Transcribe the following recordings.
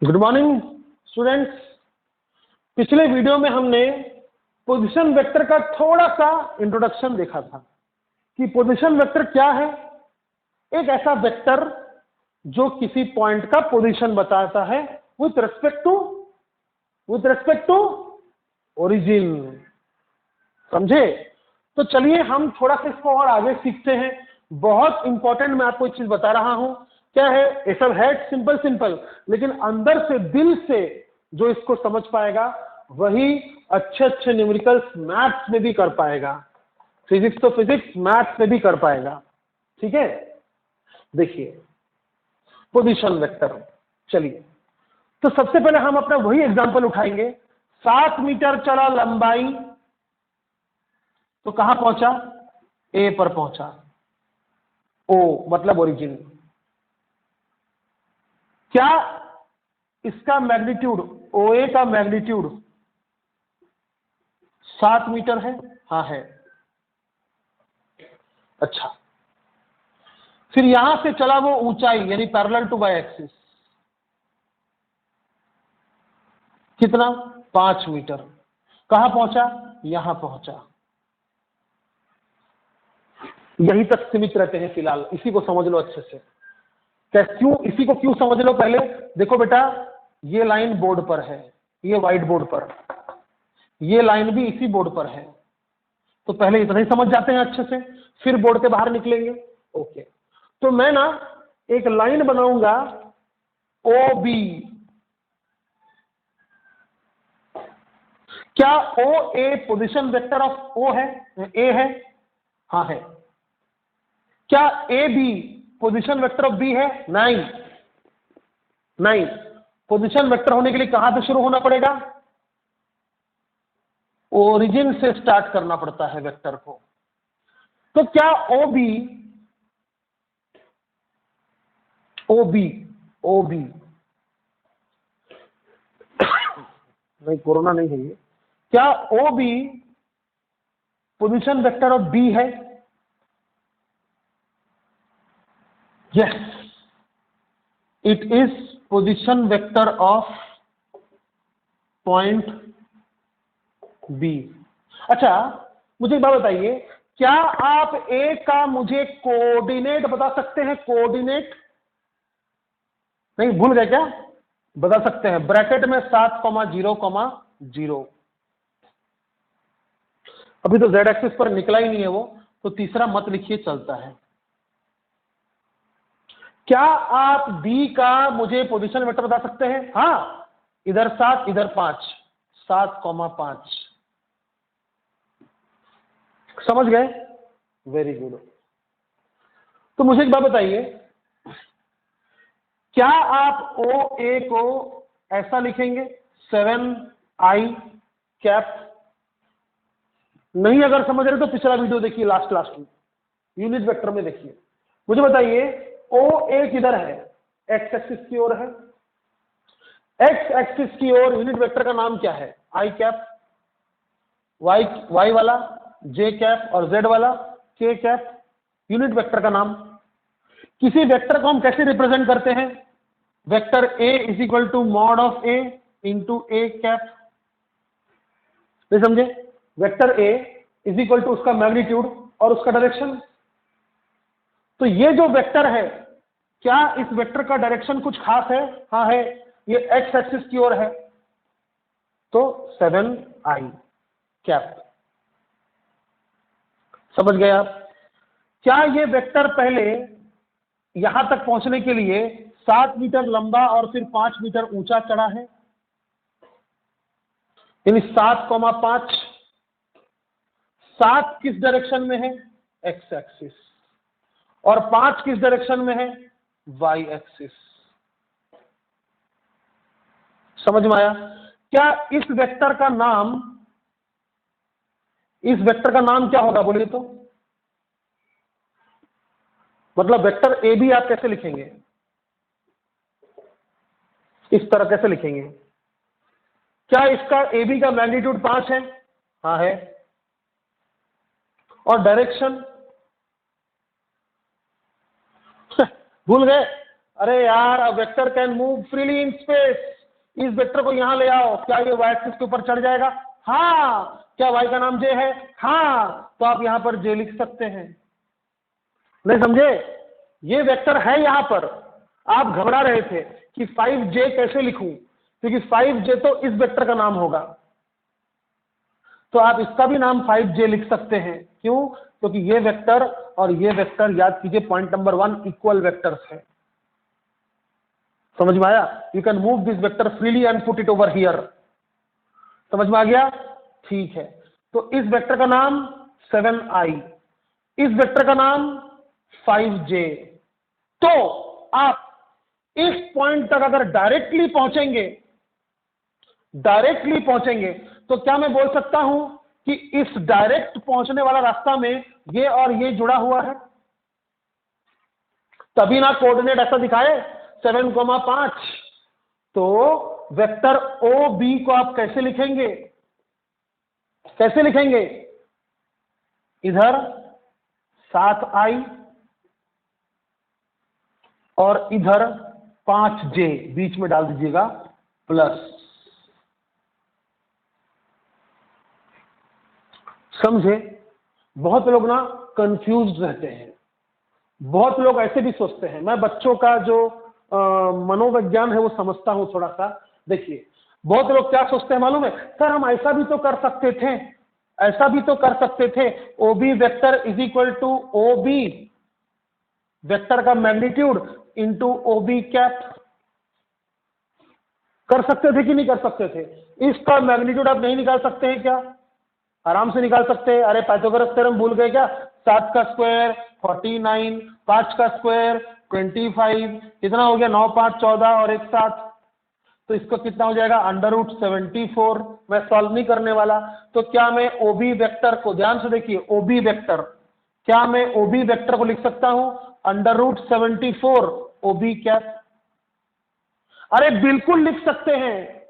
Good morning students. पिछले video में हमने पोजीशन वेक्टर का थोड़ा सा इंट्रोडक्शन देखा था कि पोजीशन वेक्टर क्या है। एक ऐसा वेक्टर जो किसी पॉइंट का पोजीशन बताता है विथ रेस्पेक्ट टू ओरिजिन। समझे? तो चलिए हम थोड़ा सा इसको और आगे सीखते हैं। बहुत इंपॉर्टेंट मैं आपको एक चीज बता रहा हूं। क्या है? ये सब है सिंपल, लेकिन अंदर से दिल से जो इसको समझ पाएगा वही अच्छे न्यूमेरिकल्स मैथ्स में भी कर पाएगा। फिजिक्स तो फिजिक्स, मैथ्स में भी कर पाएगा। ठीक है? देखिए पोजीशन वेक्टर। चलिए तो सबसे पहले हम अपना वही एग्जांपल उठाएंगे। 7 मीटर चला लंबाई, तो कहां पहुंचा? ए पर पहुंचा। ओ मतलब ओरिजिन। क्या इसका मैग्नीट्यूड, ओए का मैग्नीट्यूड 7 मीटर है? हाँ है। अच्छा, फिर यहां से चला वो ऊंचाई यानी पैरेलल टू वाई एक्सिस, कितना? 5 मीटर। कहां पहुंचा? यहां पहुंचा। यहीं तक सीमित रहते हैं फिलहाल। इसी को समझ लो अच्छे से। क्यों? इसी को क्यों समझ लो पहले। देखो बेटा, ये लाइन बोर्ड पर है, ये व्हाइट बोर्ड पर, ये लाइन भी इसी बोर्ड पर है। तो पहले इतना ही समझ जाते हैं अच्छे से, फिर बोर्ड के बाहर निकलेंगे। ओके, तो मैं ना एक लाइन बनाऊंगा ओ बी। क्या O A position vector of O है? ए है? हाँ है। क्या A B position vector of B है? नहीं। पोजीशन वेक्टर होने के लिए कहां से शुरू होना पड़ेगा? ओरिजिन से स्टार्ट करना पड़ता है वेक्टर को। तो क्या ओ बी नहीं, कोरोना नहीं है ये। क्या O B position vector of B है? Yes, it is position vector of point B. अच्छा, मुझे एक बात बताइए, क्या आप ए का मुझे कोऑर्डिनेट बता सकते हैं? कोऑर्डिनेट नहीं, भूल गए क्या? बता सकते हैं। ब्रैकेट में 7,0,0। अभी तो जेड एक्सिस पर निकला ही नहीं है वो, तो तीसरा मत लिखिए, चलता है। क्या आप बी का मुझे पोजीशन वेक्टर बता सकते हैं? हाँ, इधर 7 इधर 5, 7,5। समझ गए? Very good. तो मुझे एक बात बताइए, क्या आप ओ ए को ऐसा लिखेंगे 7i कैप? नहीं अगर समझ रहे तो पिछला वीडियो देखिए, लास्ट में यूनिट वेक्टर में देखिए। मुझे बताइए ओ ए किधर है? एक्स एक्सिस की ओर है। एक्स एक्सिस की ओर यूनिट वेक्टर का नाम क्या है? आई कैप। वाई वाला जे कैप और जेड वाला के कैप। यूनिट वेक्टर का नाम। किसी वेक्टर को हम कैसे रिप्रेजेंट करते हैं? Vector A is equal to mod of A into A cap. नहीं समझे? Vector A is equal to उसका मैग्नीट्यूड और उसका डायरेक्शन। तो ये जो वेक्टर है, क्या इस वेक्टर का डायरेक्शन कुछ खास है? हाँ है, ये एक्स एक्सिस की ओर है, तो 7i कैप। समझ गए आप? क्या ये वेक्टर पहले यहां तक पहुंचने के लिए 7 मीटर लंबा और फिर 5 मीटर ऊंचा चढ़ा है? यानी 7,5। 7 किस डायरेक्शन में है? X axis. और 5 किस डायरेक्शन में है? Y axis. समझ में आया? क्या इस वेक्टर का नाम क्या होगा? बोलिए तो। मतलब वेक्टर ए बी आप कैसे लिखेंगे? इस तरह कैसे लिखेंगे? क्या इसका ए बी का मैग्नीट्यूड 5 है? हाँ है। और डायरेक्शन भूल गए? अरे यार, a vector can move freely in space. इस वेक्टर को यहां ले आओ, क्या ये y एक्सिस के ऊपर चढ़ जाएगा? हाँ। क्या y का नाम j है? हाँ। तो आप यहां पर j लिख सकते हैं। नहीं समझे? ये वेक्टर है यहां पर। आप घबरा रहे थे कि 5j कैसे लिखूं, क्योंकि 5j तो इस वेक्टर का नाम होगा, तो आप इसका भी नाम 5j लिख सकते हैं। क्यों? क्योंकि ये वेक्टर और ये वेक्टर, याद कीजिए पॉइंट नंबर 1, इक्वल वेक्टर्स है। समझ में आया? You can move this vector freely and put it over here. समझ में आ गया? ठीक है। तो इस वेक्टर का नाम 7i, इस वेक्टर का नाम 5j। तो आप इस पॉइंट तक अगर डायरेक्टली पहुंचेंगे तो क्या मैं बोल सकता हूं कि इस डायरेक्ट पहुंचने वाला रास्ता में ये और ये जुड़ा हुआ है? तभी ना कोऑर्डिनेट ऐसा दिखाए 7,5। तो वेक्टर OB को आप कैसे लिखेंगे? इधर 7i और इधर 5j, बीच में डाल दीजिएगा प्लस। समझे? बहुत लोग ना कंफ्यूज रहते हैं, बहुत लोग ऐसे भी सोचते हैं। मैं बच्चों का जो मनोविज्ञान है वो समझता हूं थोड़ा सा। देखिए, बहुत लोग क्या सोचते हैं मालूम है? सर हम ऐसा भी तो कर सकते थे, OB vector is equal to OB vector का मैग्नीट्यूड इंटू OB कैप। कर सकते थे कि नहीं कर सकते थे? इसका मैग्नीट्यूड आप नहीं निकाल सकते हैं क्या? आराम से निकाल सकते हैं। अरे पाइथागोरस थ्योरम भूल गए क्या? 7 का स्क्वायर 49, 5 का स्क्वायर 25, कितना हो गया? 9, 5, 14 और 1 7। तो इसको कितना हो जाएगा? √74। मैं सॉल्व नहीं करने वाला। तो क्या मैं OB वेक्टर को, ध्यान से देखिए, OB वेक्टर, क्या मैं OB वेक्टर को लिख सकता हूं √74 OB कैप? अरे बिल्कुल लिख सकते हैं,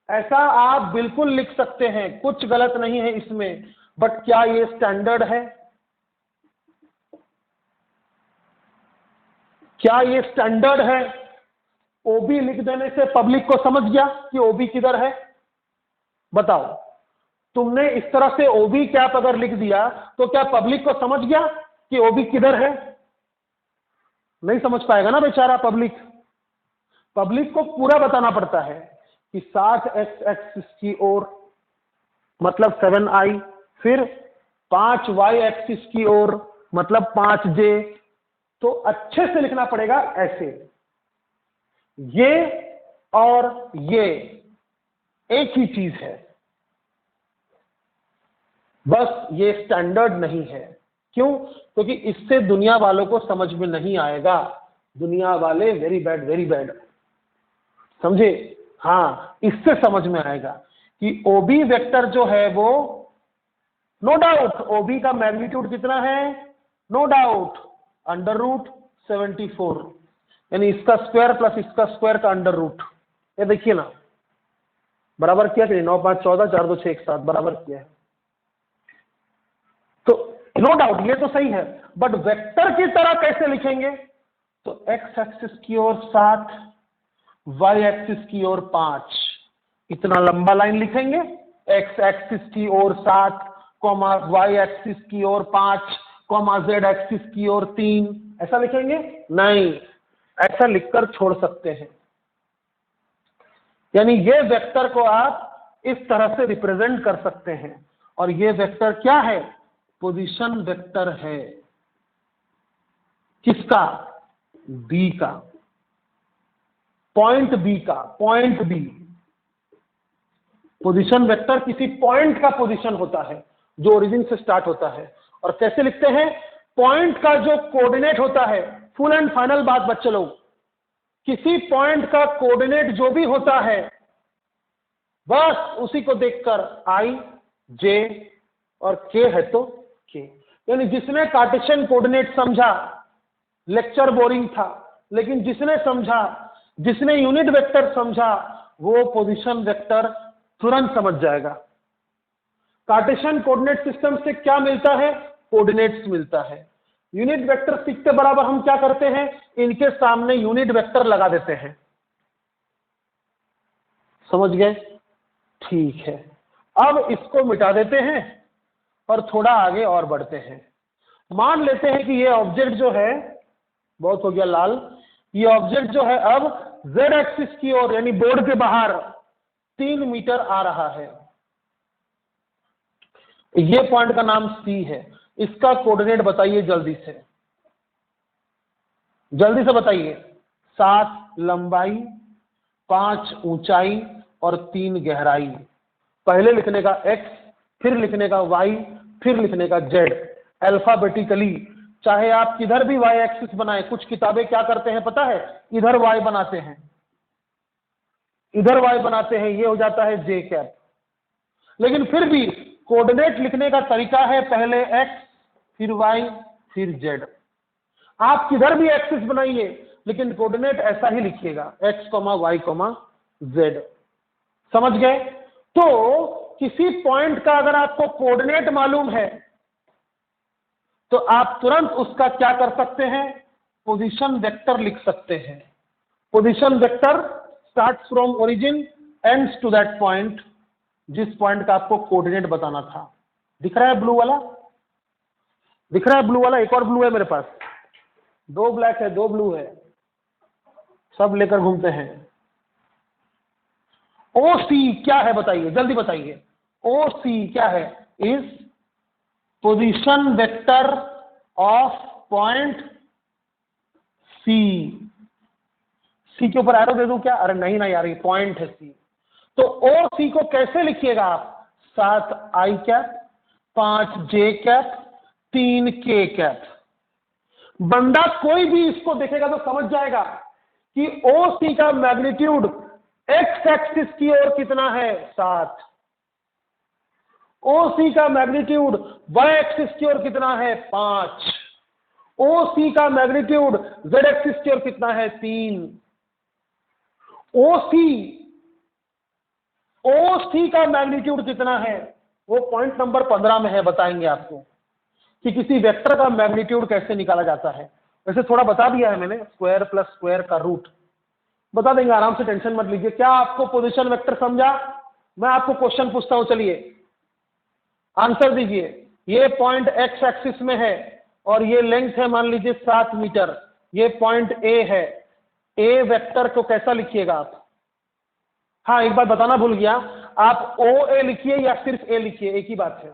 ऐसा आप बिल्कुल लिख सकते हैं, कुछ गलत नहीं है इसमें। बट क्या ये स्टैंडर्ड है? क्या ये स्टैंडर्ड है? OB लिख देने से पब्लिक को समझ गया कि OB किधर है? बताओ, तुमने इस तरह से OB कैप अगर लिख दिया तो क्या पब्लिक को समझ गया कि OB किधर है? नहीं समझ पाएगा ना बेचारा पब्लिक। पब्लिक को पूरा बताना पड़ता है कि 60x एक्सिस की ओर मतलब 7i, फिर 5y एक्सिस की ओर मतलब 5j। तो अच्छे से लिखना पड़ेगा ऐसे, ये और ये एक ही चीज है, बस ये स्टैंडर्ड नहीं है। क्यों? क्योंकि इससे दुनिया वालों को समझ में नहीं आएगा। दुनिया वाले वेरी बैड, समझे? हाँ, इससे समझ में आएगा कि OB वेक्टर जो है वो, नो डाउट OB का मैग्नीट्यूड कितना है? नो डाउट √74, यानी इसका स्क्वायर प्लस इसका स्क्वायर का अंडर रूट। ये देखिए ना, बराबर किया कि 9, 5, 14, 4, 2, 6, 1, 7 बराबर किया है। तो नो डाउट ये तो सही है, बट वेक्टर की तरह कैसे लिखेंगे? तो x एक्सिस की ओर 7, y एक्सिस की ओर 5, इतना लंबा लाइन लिखेंगे। x एक्सिस की ओर 7, y एक्सिस की ओर 5, z एक्सिस की ओर 3, ऐसा लिखेंगे? नहीं, ऐसा लिखकर छोड़ सकते हैं। यानी ये वेक्टर को आप इस तरह से रिप्रेजेंट कर सकते हैं, और ये वेक्टर क्या है? पोजीशन वेक्टर है। किसका? B का, पॉइंट B का, पॉइंट B। पोजीशन वेक्टर किसी पॉइंट का पोजीशन होता है जो ओरिजिन से स्टार्ट होता है। और कैसे लिखते हैं? पॉइंट का जो कोऑर्डिनेट होता है, फुल एंड फाइनल बात बच्चे लोग, किसी पॉइंट का कोऑर्डिनेट जो भी होता है बस उसी को देखकर I, J और K है तो K। यानी जिसने कार्टेशियन कोऑर्डिनेट समझा, लेक्चर बोरिंग था, लेकिन जिसने समझा, जिसने यूनिट वेक्टर समझा, वो पोजीशन वेक्टर तुरंत समझ जाएगा। कार्टेशियन कोऑर्डिनेट सिस्टम से क्या मिलता है? कोऑर्डिनेट्स मिलता है। यूनिट वेक्टर सीखते बराबर हम क्या करते हैं? इनके सामने यूनिट वेक्टर लगा देते हैं। समझ गए? ठीक है, अब इसको मिटा देते हैं और थोड़ा आगे और बढ़ते हैं। मान लेते हैं कि ये ऑब्जेक्ट जो है, बहुत हो गया लाल, ये ऑब्जेक्ट जो है अब z एक्सिस की ओर यानी बोर्ड के बाहर 3 मीटर आ रहा है। ये पॉइंट का नाम C है। इसका कोऑर्डिनेट बताइए जल्दी से, जल्दी से बताइए। 7 लंबाई, 5 ऊंचाई और 3 गहराई। पहले लिखने का x, फिर लिखने का y, फिर लिखने का z, अल्फाबेटिकली। चाहे आप किधर भी y एक्सिस बनाए, कुछ किताबें क्या करते हैं पता है, इधर y बनाते हैं, इधर y बनाते हैं, ये हो जाता है j कैप। लेकिन फिर भी कोऑर्डिनेट लिखने का तरीका है पहले x, फिर y, फिर z। आप किधर भी एक्सिस बनाइए लेकिन कोऑर्डिनेट ऐसा ही लिखिएगा, x, y, z। समझ गए? तो किसी पॉइंट का अगर आपको कोऑर्डिनेट मालूम है तो आप तुरंत उसका क्या कर सकते हैं, पोजीशन वेक्टर लिख सकते हैं। Position vector starts from origin ends to that point, जिस पॉइंट का आपको कोऑर्डिनेट बताना था। दिख रहा है ब्लू वाला? दिख रहा है ब्लू वाला? एक और ब्लू है मेरे पास, 2 ब्लैक है, 2 ब्लू है, सब लेकर घूमते हैं। OC क्या है बताइए, जल्दी बताइए। OC क्या है? Is position vector of point C। C के ऊपर एरो दे दूं क्या? अरे नहीं ना यार, ये पॉइंट है C। तो OC को कैसे लिखिएगा आप? 7 I cap, 5 J cap, 3 K cap. बंदा कोई भी इसको देखेगा तो समझ जाएगा कि OC का मैग्नीट्यूड x एक्सिस की ओर कितना है, 7। OC का मैग्नीट्यूड y एक्सिस की ओर कितना है, 5। OC का मैग्नीट्यूड z एक्सिस की ओर कितना है, 3। OC का मैग्नीट्यूड कितना है, वो पॉइंट नंबर 15 में है, बताएंगे आपको कि किसी वेक्टर का मैग्नीट्यूड कैसे निकाला जाता है। वैसे थोड़ा बता दिया है मैंने, स्क्वायर प्लस स्क्वायर का रूट बता देंगे, आराम से, टेंशन मत लीजिए। क्या आपको पोजीशन वेक्टर समझा? मैं आपको क्वेश्चन पूछता हूं, चलिए आंसर दीजिए। ये पॉइंट x एक्सिस में है और ये लेंथ है मान लीजिए 7 मीटर, ये पॉइंट A है। A वेक्टर को कैसा लिखिएगा आप? हाँ, एक बात बताना भूल गया, आप OA लिखिए या सिर्फ A लिखिए, एक ही बात है।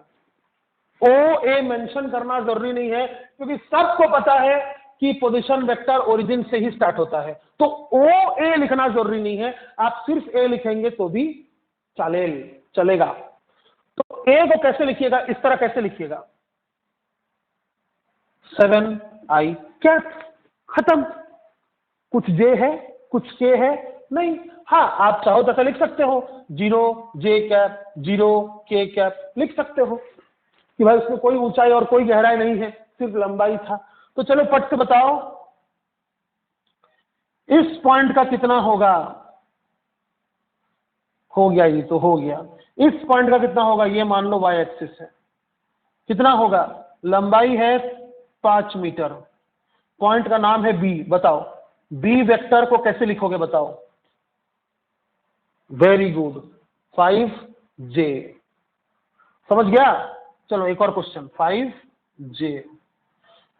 OA मेंशन करना जरूरी नहीं है क्योंकि सबको पता है कि पोजीशन वेक्टर ओरिजिन से ही स्टार्ट होता है, तो OA लिखना जरूरी नहीं है, आप सिर्फ A लिखेंगे तो भी चलेगा। तो A को कैसे लिखिएगा? इस तरह कैसे लिखिएगा, 7 I कैप, खत्म। कुछ J है, कुछ K है नहीं। हाँ, आप चाहो तो ऐसा लिख सकते हो, 0 J कैप, 0 K कैप लिख सकते हो कि भाई उसमें कोई ऊंचाई और कोई गहराई नहीं है, सिर्फ लंबाई था। तो चलो पट से बताओ, इस पॉइंट का कितना होगा? हो गया, ये तो हो गया। इस पॉइंट का कितना होगा? ये मान लो y एक्सिस है, कितना होगा? लंबाई है 5 मीटर, पॉइंट का नाम है B। बताओ B वेक्टर को कैसे लिखोगे बताओ? Very good, 5J। समझ गया? चलो एक और क्वेश्चन, 5J।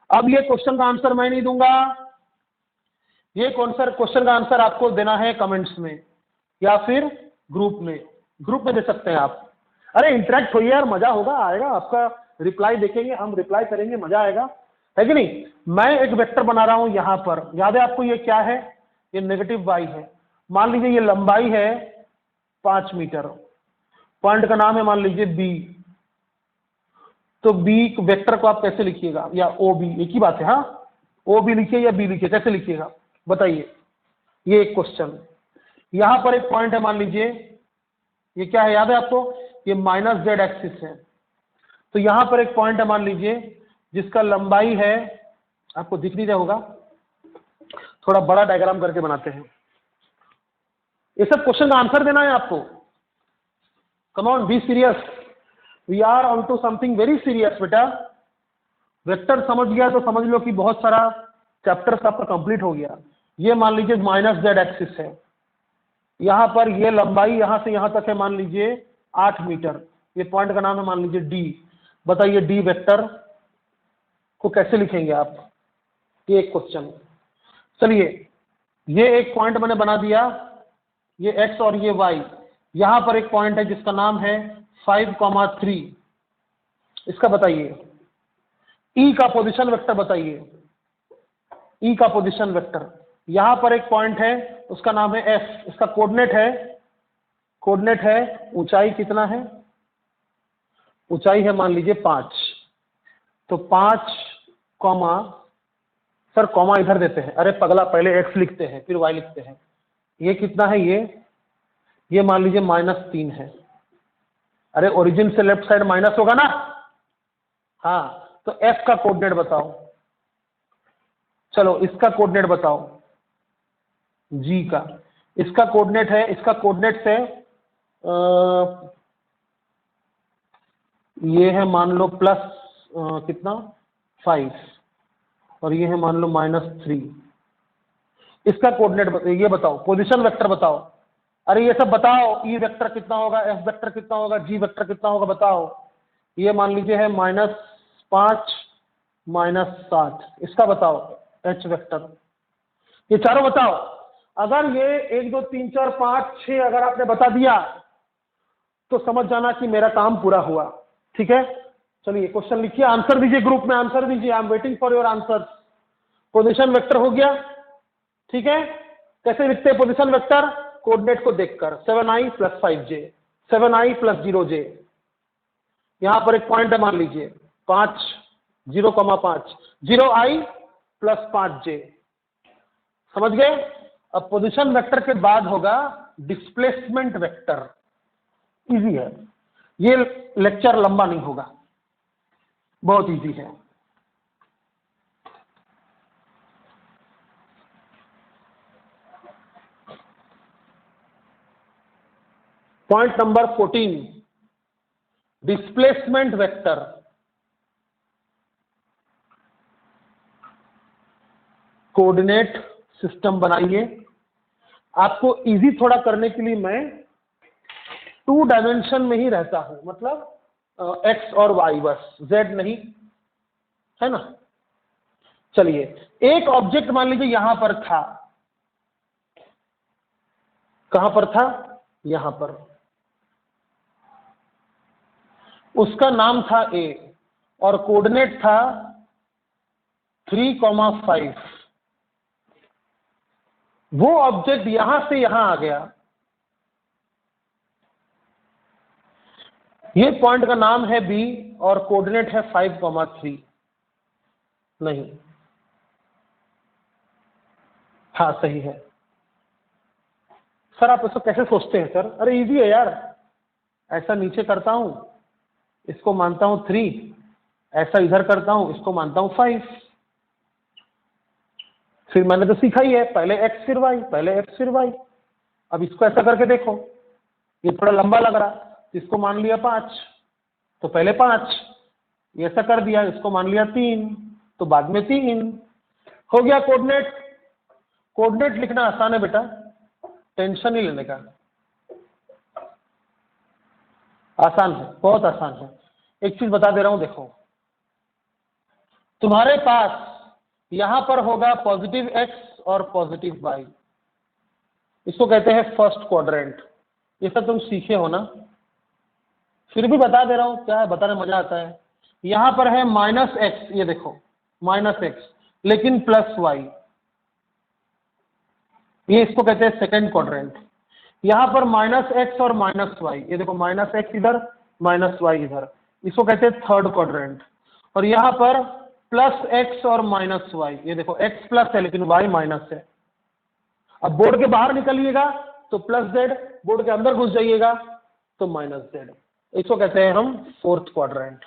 अब ये क्वेश्चन का आंसर मैं नहीं दूंगा, ये क्वेश्चन का आंसर आपको देना है कमेंट्स में या फिर ग्रुप में दे सकते हैं आप। अरे इंटरेक्ट होइए यार, मजा होगा, आएगा आपका रिप्लाई देखेंगे, हम रिप्लाई करेंगे, मजा आएगा, है कि नहीं? मैं एक वेक्टर बना रहा हूं यहां पर, याद है आपको ये क्या है? ये नेगेटिव y है। मान लीजिए ये लंबाई है 5 मीटर, पॉइंट का नाम है मान लीजिए B। तो B वेक्टर को आप कैसे लिखिएगा? या OB, एक ही बात है। हाँ, OB लिखिए या B लिखिए, कैसे लिखिएगा बताइए? ये एक क्वेश्चन। यहां पर एक पॉइंट है मान लीजिए, ये क्या है याद है आपको? ये -z एक्सिस है। तो यहां पर एक पॉइंट है मान लीजिए जिसका लंबाई है, आपको दिख नहीं रहा होगा, थोड़ा बड़ा डायग्राम करके बनाते हैं। ये सब क्वेश्चन का आंसर देना है आपको। Come on, be serious, we are on to something very serious बेटा। वेक्टर समझ गया तो समझ लो कि बहुत सारा चैप्टर आपका कंप्लीट हो गया। ये मान लीजिए -z एक्सिस है, यहां पर ये लंबाई यहां से यहां तक है, मान लीजिए 8 मीटर। ये पॉइंट का नाम है मान लीजिए डी। बताइए डी वेक्टर को कैसे लिखेंगे आप? ये एक क्वेश्चन। चलिए ये एक पॉइंट मैंने बना दिया, ये एक्स और ये वाई। यहां पर एक पॉइंट है जिसका नाम है 5,3। इसका बताइए ई का पोजीशन वेक्टर बताइए, ई का पोजीशन वेक्टर। यहां पर एक पॉइंट है उसका नाम है एफ, इसका कोऑर्डिनेट है ऊंचाई कितना है? ऊंचाई है मान लीजिए 5। तो 5 कॉमा, सर कॉमा इधर देते हैं, अरे पगला पहले एक्स लिखते हैं फिर वाई लिखते हैं। ये कितना है? ये मान लीजिए -3 है। अरे ओरिजिन से लेफ्ट साइड माइनस होगा ना? हाँ, तो एफ का कोऑर्डिनेट बताओ। चलो इसका कोऑर्डिनेट बताओ, जी का। इसका कोऑर्डिनेट है, इसका कोऑर्डिनेट से ये है मान लो प्लस कितना 5 और ये है मान लो -3। इसका कोऑर्डिनेट ये बताओ, पोजीशन वेक्टर बताओ। अरे ये सब बताओ, ई वेक्टर कितना होगा, एफ वेक्टर कितना होगा, जी वेक्टर कितना होगा बताओ। ये मान लीजिए है -5 -7। इसका बताओ एच वेक्टर। ये चारों बताओ। अगर ये 1 2 3 4 5 6 अगर आपने बता दिया तो समझ जाना कि मेरा काम पूरा हुआ। ठीक है, चलिए क्वेश्चन लिखिए, आंसर दीजिए, ग्रुप में आंसर दीजिए। I am waiting for your answer. Position vector हो गया, ठीक है। कैसे लिखते हैं पोजीशन वेक्टर? कोऑर्डिनेट को देखकर 7i + 5j, 7i + 0j। यहां पर एक पॉइंट है मान लीजिए 5 0,5 0i + 5j। समझ गए? अब पोजीशन वेक्टर के बाद होगा डिस्प्लेसमेंट वेक्टर। इजी है, ये लेक्चर लंबा नहीं होगा, बहुत इजी है। Point number 14, displacement vector. Coordinate system बनाइए। आपको इजी थोड़ा करने के लिए मैं 2 डायमेंशन में ही रहता हूं, मतलब एक्स और वाई, बस जेड नहीं, है ना। चलिए एक ऑब्जेक्ट मान लीजिए यहां पर था, कहां पर था? यहां पर। उसका नाम था ए और कोऑर्डिनेट था 3,5। वो ऑब्जेक्ट यहां से यहां आ गया। ये पॉइंट का नाम है बी और कोऑर्डिनेट है 5,3। नहीं, हाँ सही है। सर आप इसको कैसे सोचते हैं सर? अरे इजी है यार, ऐसा नीचे करता हूं, इसको मानता हूं 3, ऐसा इधर करता हूं, इसको मानता हूं 5। फिर मैंने तो सीखा ही है, पहले एक्स फिर वाई, पहले एक्स फिर वाई। अब इसको ऐसा करके देखो, ये थोड़ा लंबा लग रहा, इसको मान लिया 5 तो पहले 5, ये ऐसा कर दिया, इसको मान लिया 3 तो बाद में 3। हो गया कोऑर्डिनेट। कोऑर्डिनेट लिखना आसान है बेटा, टेंशन नहीं लेने का, आसान है, बहुत आसान है। एक चीज बता दे रहा हूं, देखो तुम्हारे पास यहां पर होगा पॉजिटिव एक्स और पॉजिटिव वाई, इसको कहते हैं फर्स्ट क्वाड्रेंट। ये सब तुम सीखे हो ना, फिर भी बता दे रहा हूं, क्या है बताने मजा आता है। यहां पर है -x, ये देखो -x लेकिन +y, ये इसको कहते हैं सेकंड क्वाड्रेंट। यहां पर -x और -y, ये देखो -x इधर -y इधर, इसको कहते हैं थर्ड क्वाड्रेंट। और यहां पर +x और -y, ये देखो x प्लस है लेकिन y माइनस है। अब बोर्ड के बाहर निकलिएगा तो +z, बोर्ड के अंदर घुस जाइएगा तो -z। इसको कहते हैं हम फोर्थ क्वाड्रेंट।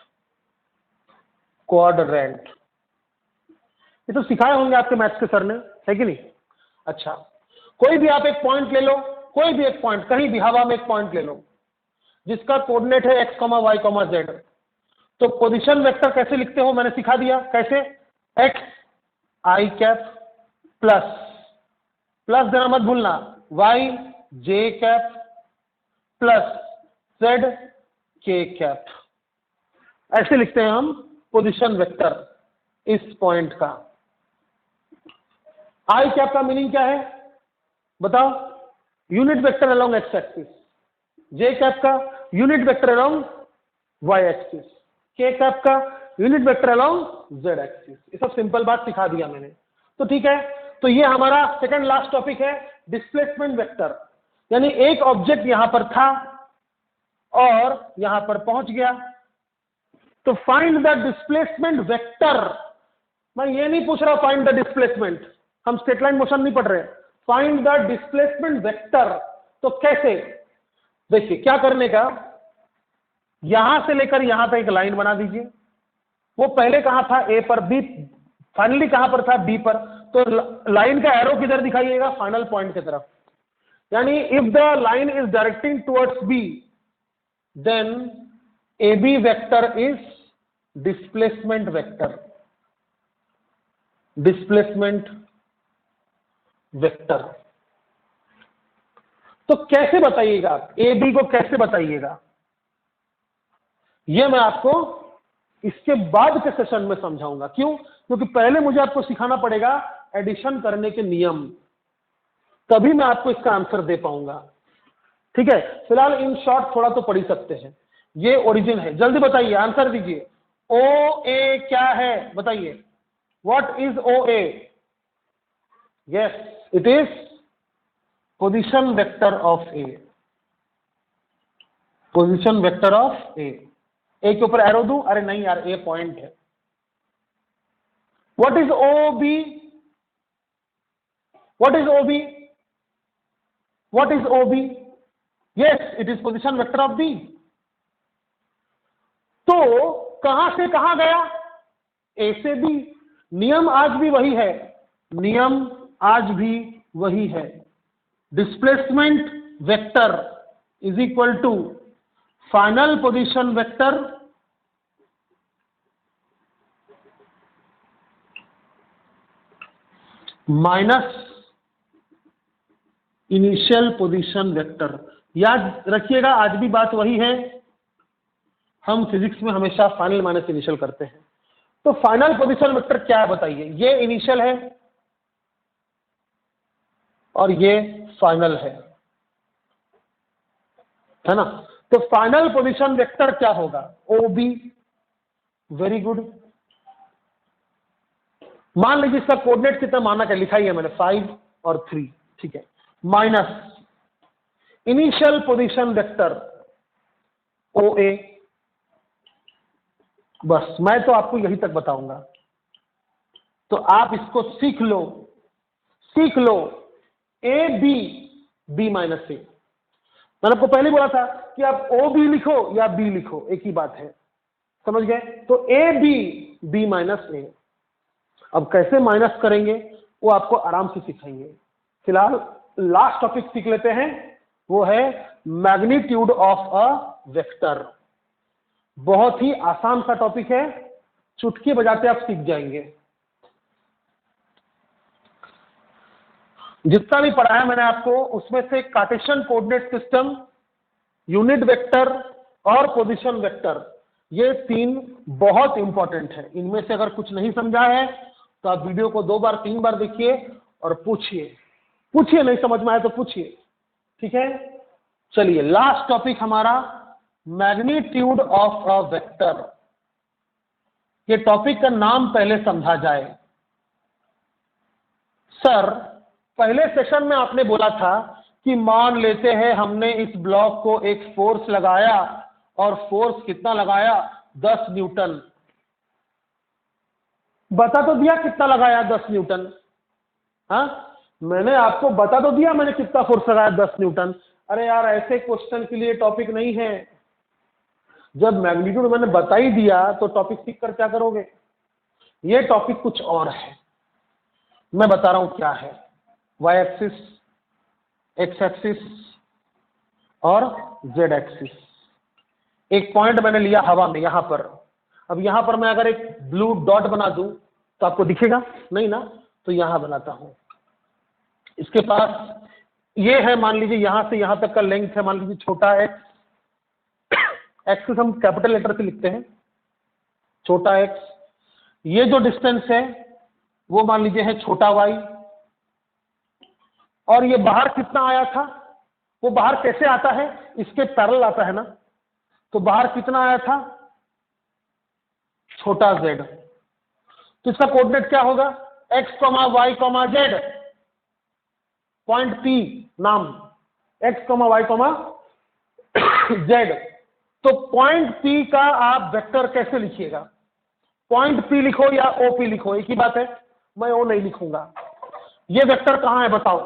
क्वाड्रेंट ये तो सिखाए होंगे आपके मैथ्स के सर ने, है कि नहीं? अच्छा, कोई भी आप एक पॉइंट ले लो, कोई भी एक पॉइंट, कहीं भी हवा में एक पॉइंट ले लो जिसका कोऑर्डिनेट है x, y, z। तो पोजीशन वेक्टर कैसे लिखते हो मैंने सिखा दिया, कैसे? x i कैप प्लस देना मत भूलना, y जे कैप प्लस जेड के कैप, ऐसे लिखते हैं हम पोजीशन वेक्टर इस पॉइंट का। आई कैप का मीनिंग क्या है बताओ? Unit vector along X axis. J cap का unit vector along Y axis. K cap का unit vector along Z axis. ये सब सिंपल बात सिखा दिया मैंने, तो ठीक है। तो ये हमारा सेकंड लास्ट टॉपिक है, डिस्प्लेसमेंट वेक्टर। यानी एक ऑब्जेक्ट यहां पर था और यहां पर पहुंच गया, तो फाइंड द डिस्प्लेसमेंट वेक्टर। मैं ये नहीं पूछ रहा फाइंड द डिस्प्लेसमेंट, हम स्ट्रेट लाइन मोशन नहीं पढ़ रहे। फाइंड द डिस्प्लेसमेंट वेक्टर, तो कैसे? देखिए क्या करने का, यहां से लेकर यहां तक एक लाइन बना दीजिए। वो पहले कहां था? ए पर, बी फाइनली कहां पर था? बी पर। तो लाइन का एरो किधर दिखाइएगा? फाइनल पॉइंट की तरफ। यानी if the line is directing towards B, then A B vector is displacement vector. Displacement vector तो कैसे बताइएगा? ए बी को कैसे बताइएगा? यह मैं आपको इसके बाद के सेशन में समझाऊंगा। क्यों? क्योंकि पहले मुझे आपको सिखाना पड़ेगा एडिशन करने के नियम, तभी मैं आपको इसका आंसर दे पाऊंगा। ठीक है, फिलहाल इन शॉर्ट थोड़ा तो पढ़ ही सकते हैं। ये ओरिजिन है, जल्दी बताइए, आंसर दीजिए। ओ ए क्या है बताइए? What is O A? Yes, it is position vector of A. Position vector of A. A के ऊपर एरो दूं? अरे नहीं यार, ए पॉइंट है। What is O B? What is O B? What is O B? Yes, it is position vector of B. तो कहां से कहां गया? ए से बी। नियम आज भी वही है, नियम आज भी वही है। Displacement vector is equal to final position vector minus initial position vector. याद रखिएगा, आज भी बात वही है, हम फिजिक्स में हमेशा फाइनल माइनस इनिशियल करते हैं। तो फाइनल पोजीशन वेक्टर क्या है बताइए? ये इनिशियल है और ये फाइनल है ना? तो फाइनल पोजीशन वेक्टर क्या होगा? O B. Very good. मान लीजिए इसका कोऑर्डिनेट कितना माना क्या लिखा ही है मैंने, 5 और 3, ठीक है। Minus initial position vector O A. बस मैं तो आपको यही तक बताऊंगा, तो आप इसको सीख लो, सीख लो। ए बी, बी माइनस ए। मैंने आपको पहले बोला था कि आप ओ बी लिखो या बी लिखो, एक ही बात है, समझ गए? तो ए बी, बी माइनस ए। अब कैसे माइनस करेंगे वो आपको आराम से सिखाएंगे। फिलहाल लास्ट टॉपिक सीख लेते हैं, वो है मैग्नीट्यूड ऑफ अ वेक्टर। बहुत ही आसान सा टॉपिक है, चुटकी बजाते आप सीख जाएंगे। जितना भी पढ़ाया मैंने आपको, उसमें से Cartesian coordinate system, unit vector और पोजीशन वेक्टर, ये 3 बहुत इंपॉर्टेंट है। इनमें से अगर कुछ नहीं समझा है तो आप वीडियो को 2 बार 3 बार देखिए और पूछिए, नहीं समझ में आए तो पूछिए, ठीक है। चलिए, लास्ट टॉपिक हमारा मैग्नीट्यूड ऑफ अ वेक्टर। ये टॉपिक का नाम पहले समझा जाए। सर, पहले सेशन में आपने बोला था कि मान लेते हैं हमने इस ब्लॉक को एक फोर्स लगाया, और फोर्स कितना लगाया? 10 न्यूटन। बता तो दिया कितना लगाया? 10 न्यूटन। हाँ, मैंने आपको बता तो दिया मैंने कितना फोर्स लगाया? 10 न्यूटन। अरे यार, ऐसे क्वेश्चन के लिए टॉपिक नहीं है। जब मैग्नीट्यूड मैंने बता ही दिया तो टॉपिक सीख कर क्या करोगे? ये टॉपिक कुछ और है, मैं बता रहा हूं क्या है। वाई एक्सिस, एक्स एक्सिस और जेड एक्सिस। एक पॉइंट मैंने लिया हवा में यहां पर। अब यहां पर मैं अगर एक ब्लू डॉट बना दूं तो आपको दिखेगा नहीं ना? तो यहां बनाता हूं, इसके पास ये है मान लीजिए यहां से यहां तक का लेंथ है, मान लीजिए छोटा एक्स, एक्स हम कैपिटल लेटर से लिखते हैं, छोटा एक्स। ये जो डिस्टेंस है वो मान लीजिए है छोटा वाई। और ये बाहर कितना आया था, वो बाहर कैसे आता है, इसके पैरेलल आता है ना, तो बाहर कितना आया था, छोटा जेड। तो इसका कोऑर्डिनेट क्या होगा, X comma Y comma Z, point P नाम, X comma Y comma Z. तो पॉइंट पी का आप वेक्टर कैसे लिखिएगा, पॉइंट पी लिखो या ओपी लिखो, एक ही बात है, मैं ओ नहीं लिखूंगा। ये वेक्टर कहां है बताओ,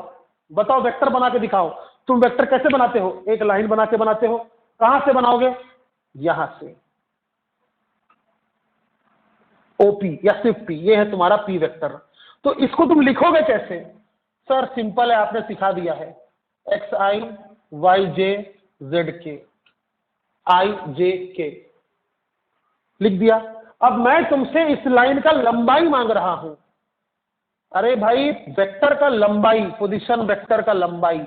बताओ वेक्टर बना के दिखाओ। तुम वेक्टर कैसे बनाते हो, एक लाइन बना के बनाते हो, कहां से बनाओगे, यहां से, ओपी या सिर्फ पी, ये है तुम्हारा पी वेक्टर। तो इसको तुम लिखोगे कैसे, सर सिंपल है, आपने सिखा दिया है, एक्स आई वाई जे जेड के, आई जे के लिख दिया। अब मैं तुमसे इस लाइन का लंबाई मांग रहा हूं। अरे भाई वेक्टर का लंबाई, पोजीशन वेक्टर का लंबाई,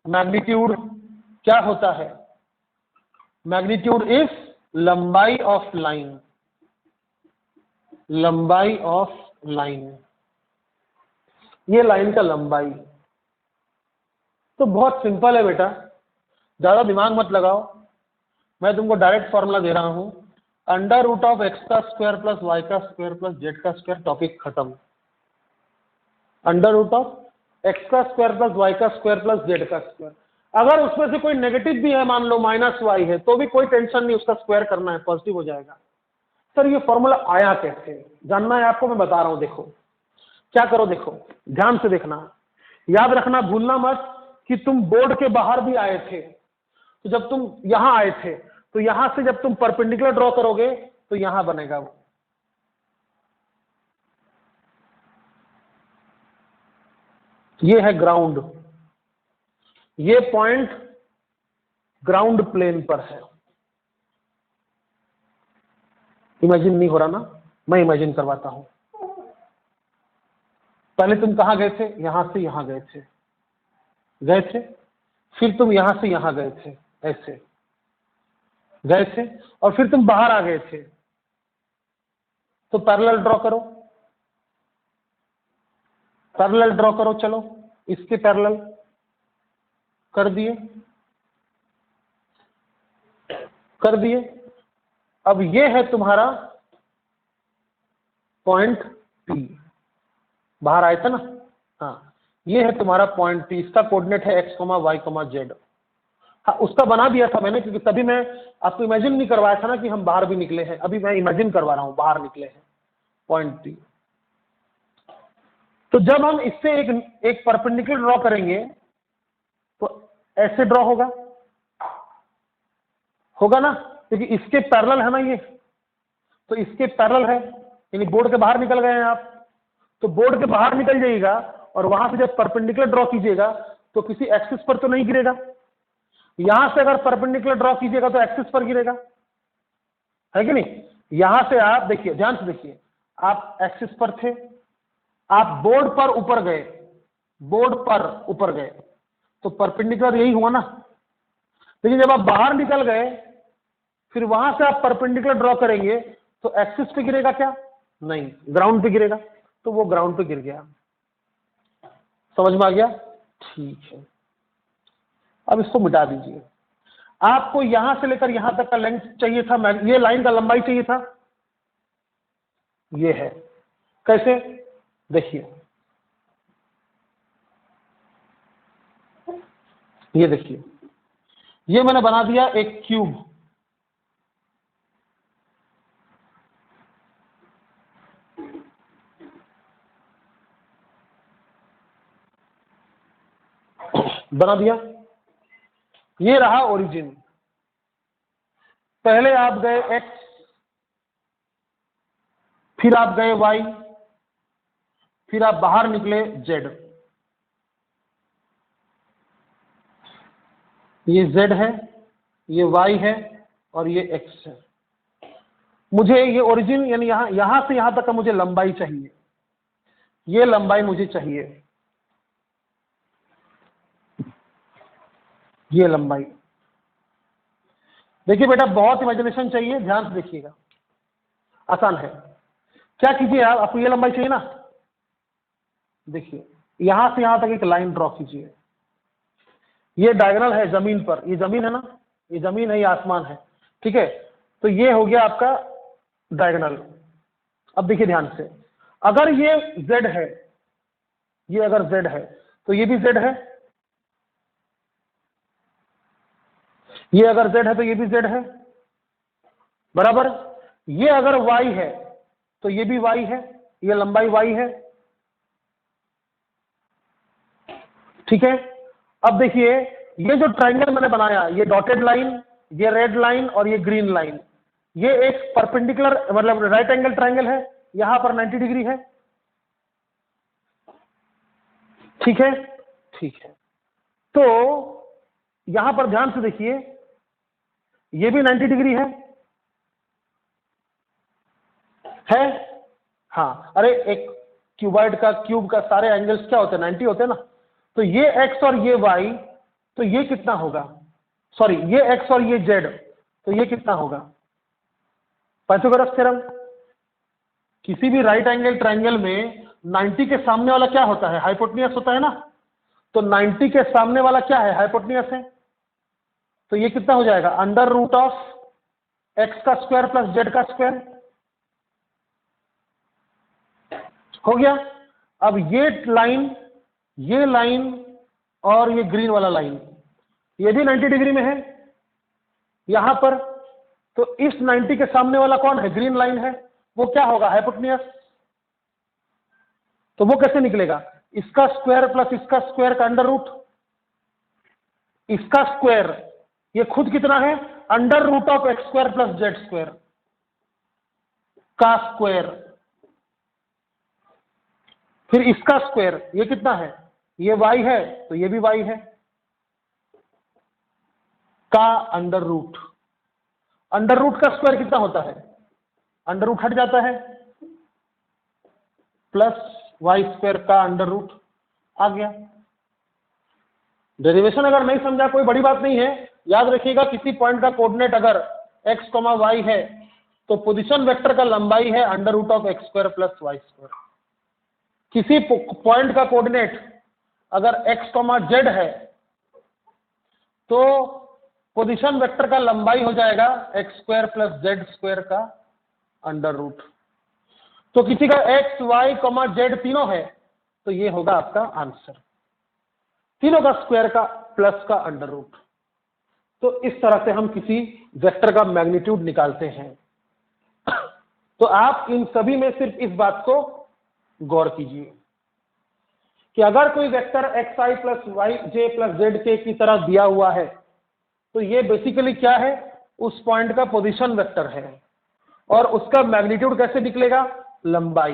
मैग्नीट्यूड क्या होता है, मैग्नीट्यूड इज लंबाई ऑफ लाइन, लंबाई ऑफ लाइन, ये लाइन का लंबाई। तो बहुत सिंपल है बेटा, ज्यादा दिमाग मत लगाओ, मैं तुमको डायरेक्ट फॉर्मूला दे रहा हूं, अंडर रूट ऑफ एक्स का स्क्वायर प्लस वाई का स्क्वायर प्लस जेड का स्क्वायर, टॉपिक खत्म। अंडर रूट ऑफ एक्स का स्क्वायर प्लस वाई का स्क्वायर प्लस जेड का स्क्वायर, अगर उसमें से कोई नेगेटिव भी है, मान लो माइनस वाई है, तो भी कोई टेंशन नहीं, उसका स्क्वायर करना है, पॉजिटिव हो जाएगा। सर ये फॉर्मूला आया कैसे, जानना है आपको, मैं बता रहा हूं। देखो क्या करो, देखो ध्यान से देखना, याद रखना, भूलना मत कि तुम बोर्ड के बाहर भी आए थे। तो जब तुम यहां आए थे, तो यहां से जब तुम परपेंडिकुलर ड्रॉ करोगे तो यहां बनेगा वो, ये है ग्राउंड, ये पॉइंट ग्राउंड प्लेन पर है। इमेजिन नहीं हो रहा ना, मैं इमेजिन करवाता हूं। पहले तुम कहां गए थे, यहां से यहां गए थे, गए थे, फिर तुम यहां से यहां गए थे, ऐसे गए थे, और फिर तुम बाहर आ गए थे। तो पैरेलल ड्रॉ करो, पैरेलल ड्रॉ करो, चलो इसके पैरेलल कर दिए, कर दिए। अब ये है तुम्हारा पॉइंट पी, बाहर आया था ना, हाँ ये है तुम्हारा पॉइंट पी, इसका कोऑर्डिनेट है X comma Y comma Z. हाँ उसका बना दिया था मैंने, क्योंकि तभी मैं आपको इमेजिन नहीं करवाया था ना कि हम बाहर भी निकले हैं, अभी मैं इमेजिन करवा रहा हूं बाहर निकले हैं, पॉइंट पी। तो जब हम इससे एक परपेंडिकुलर ड्रॉ करेंगे तो ऐसे ड्रॉ होगा, होगा ना, क्योंकि इसके पैरेलल है ना ये, तो इसके पैरेलल है, यानी बोर्ड के बाहर निकल गए हैं आप, तो बोर्ड के बाहर निकल जाइएगा और वहां से जब परपेंडिकुलर ड्रॉ कीजिएगा तो किसी एक्सिस पर तो नहीं गिरेगा, यहां से अगर परपेंडिकुलर ड्रॉ कीजिएगा तो एक्सिस पर गिरेगा, है कि नहीं। यहां से आप देखिए, ध्यान से देखिए, आप एक्सिस पर थे, आप बोर्ड पर ऊपर गए, बोर्ड पर ऊपर गए, तो परपेंडिकुलर यही हुआ ना। लेकिन जब आप बाहर निकल गए, फिर वहां से आप परपेंडिकुलर ड्रॉ करेंगे तो एक्सिस पे गिरेगा क्या, नहीं, ग्राउंड पे गिरेगा, तो वो ग्राउंड पे गिर गया। समझ में आ गया, ठीक है। अब इसको मिटा दीजिए, आपको यहां से लेकर यहां तक का लेंथ चाहिए था, ये लाइन का लंबाई चाहिए था, ये है, कैसे देखिए, ये देखिए, ये मैंने बना दिया एक क्यूब, बना दिया, ये रहा ओरिजिन। पहले आप गए एक्स, फिर आप गए वाई, फिर आप बाहर निकले जेड, ये जेड है, ये वाई है और ये एक्स है। मुझे ये ओरिजिन यानी यहां से यहां तक का मुझे लंबाई चाहिए, ये लंबाई मुझे चाहिए। ये लंबाई। देखिए बेटा बहुत इमेजिनेशन चाहिए, ध्यान से देखिएगा, आसान है। क्या कीजिए आप, आपको ये लंबाई चाहिए ना, देखिए यहां से यहां तक एक लाइन ड्रॉ कीजिए। ये डायगोनल है जमीन पर, ये जमीन है ना, ये जमीन है, ये आसमान है, ठीक है। तो ये हो गया आपका डायगोनल। अब देखिए ध्यान से, अगर ये z है, ये अगर z है तो ये भी z है, ये अगर z है तो ये भी z है, बराबर। ये अगर y है तो ये भी y है, ये लंबाई y है, ठीक है। अब देखिए ये जो ट्रायंगल मैंने बनाया, ये डॉटेड लाइन, ये रेड लाइन और ये ग्रीन लाइन, ये एक परपेंडिकुलर मतलब राइट एंगल ट्रायंगल है, यहां पर 90 डिग्री है, ठीक है, ठीक है। तो यहां पर ध्यान से देखिए, ये भी 90 डिग्री है, हाँ। अरे एक क्यूबॉइड का, क्यूब का सारे एंगल्स क्या होते हैं, 90 होते हैं ना। तो ये x और ये y, तो ये कितना होगा, सॉरी ये x और ये z, तो ये कितना होगा, पाइथागोरस थ्योरम। किसी भी राइट एंगल ट्रायंगल में 90 के सामने वाला क्या होता है, हाइपोटेन्यूस होता है ना। तो 90 के सामने वाला क्या है, हाइपोटेन्यूस है। तो ये कितना हो जाएगा, अंडर रूट ऑफ x का स्क्वायर प्लस z का स्क्वायर, हो गया। अब ये लाइन और ये ग्रीन वाला लाइन, ये भी 90 डिग्री में है यहां पर। तो इस 90 के सामने वाला कौन है, ग्रीन लाइन है, वो क्या होगा, हाइपोटेन्यूस। तो वो कैसे निकलेगा, इसका स्क्वायर प्लस इसका स्क्वायर का अंडर रूट, इसका स्क्वायर ये खुद कितना है, under root of x square plus z square का स्क्वायर, फिर इसका स्क्वायर, ये कितना है, ये y है तो ये भी y है, का अंडर रूट। अंडर रूट का स्क्वायर कितना होता है, अंडर रूट हट जाता है, प्लस y स्क्वायर का अंडर रूट आ गया। डेरिवेशन अगर नहीं समझा कोई बड़ी बात नहीं है, याद रखिएगा किसी पॉइंट का कोऑर्डिनेट अगर x, y है तो पोजीशन वेक्टर का लंबाई है under root of x square plus y square. किसी पॉइंट का कोऑर्डिनेट अगर x, z है तो पोजीशन वेक्टर का लंबाई हो जाएगा x square plus z square का अंडर रूट। तो किसी का x, y, z तीनों है तो ये होगा आपका आंसर, तीनों का स्क्वायर का प्लस का अंडर रूट। तो इस तरह से हम किसी वेक्टर का मैग्नीट्यूड निकालते हैं। तो आप इन सभी में सिर्फ इस बात को गौर कीजिए कि अगर कोई vector xi plus yj plus zk की तरह दिया हुआ है तो ये बेसिकली क्या है, उस पॉइंट का पोजीशन वेक्टर है और उसका मैग्नीट्यूड कैसे निकलेगा, लंबाई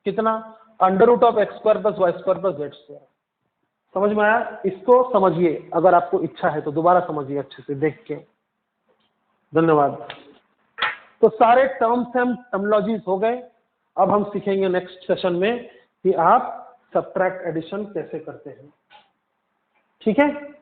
कितना, under root of x square plus y square plus z square. समझ में आया, इसको समझिए, अगर आपको इच्छा है तो दोबारा समझिए अच्छे से देख के। धन्यवाद। तो सारे टर्म्स एंड टर्मिनोलॉजीज हो गए। अब हम सीखेंगे नेक्स्ट सेशन में कि आप सबट्रैक्ट एडिशन कैसे करते हैं, ठीक है।